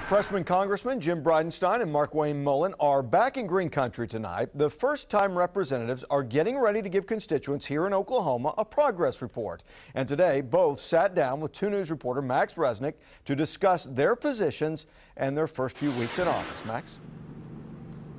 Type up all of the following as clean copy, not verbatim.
Freshman Congressman Jim Bridenstine and Markwayne Mullin are back in Green Country tonight. The first-time representatives are getting ready to give constituents here in Oklahoma a progress report. And today, both sat down with 2 News reporter Max Resnick to discuss their positions and their first few weeks in office. Max?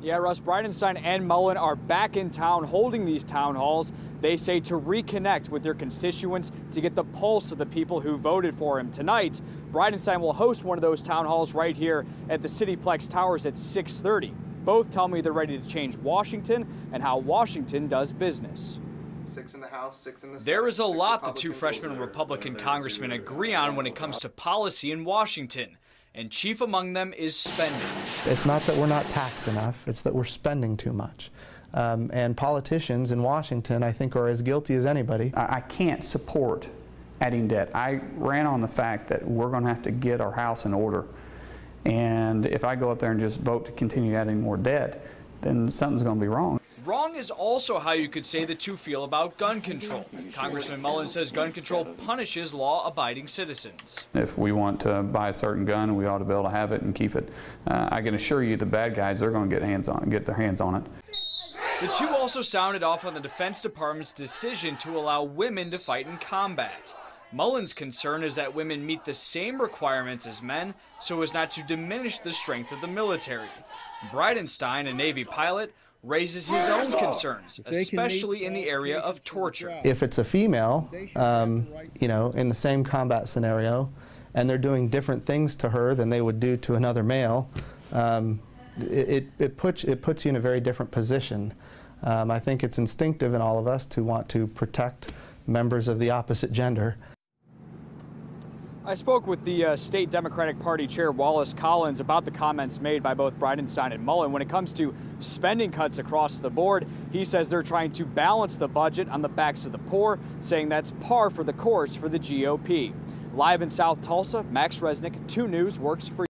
Yeah, Russ, Bridenstine and Mullin are back in town holding these town halls. They say to reconnect with their constituents to get the pulse of the people who voted for him tonight. Bridenstine will host one of those town halls right here at the Cityplex Towers at 6:30. Both tell me they're ready to change Washington and how Washington does business. 6 in the House, 6 in the Senate. There is a lot the 2 freshman Republican congressmen agree on when it comes to policy in Washington. And chief among them is spending. It's not that we're not taxed enough, it's that we're spending too much. And politicians in Washington, I think, are as guilty as anybody. I can't support adding debt. I ran on the fact that we're going to have to get our house in order. And if I go up there and just vote to continue adding more debt, then something's going to be wrong. Wrong is also how you could say the 2 feel about gun control. Congressman Mullin says gun control punishes law-abiding citizens. If we want to buy a certain gun, we ought to be able to have it and keep it. I can assure you the bad guys, they're going to get their hands on it. The 2 also sounded off on the Defense Department's decision to allow women to fight in combat. Mullin's concern is that women meet the same requirements as men so as not to diminish the strength of the military. Bridenstine, a Navy pilot, raises his own concerns, especially in the area of torture. If it's a female, you know, in the same combat scenario, and they're doing different things to her than they would do to another male, it puts you in a very different position. I think it's instinctive in all of us to want to protect members of the opposite gender. I spoke with the state Democratic Party Chair Wallace Collins about the comments made by both Bridenstine and Mullin. When it comes to spending cuts across the board, he says they're trying to balance the budget on the backs of the poor, saying that's par for the course for the GOP. Live in South Tulsa, Max Resnick, 2 News works for you.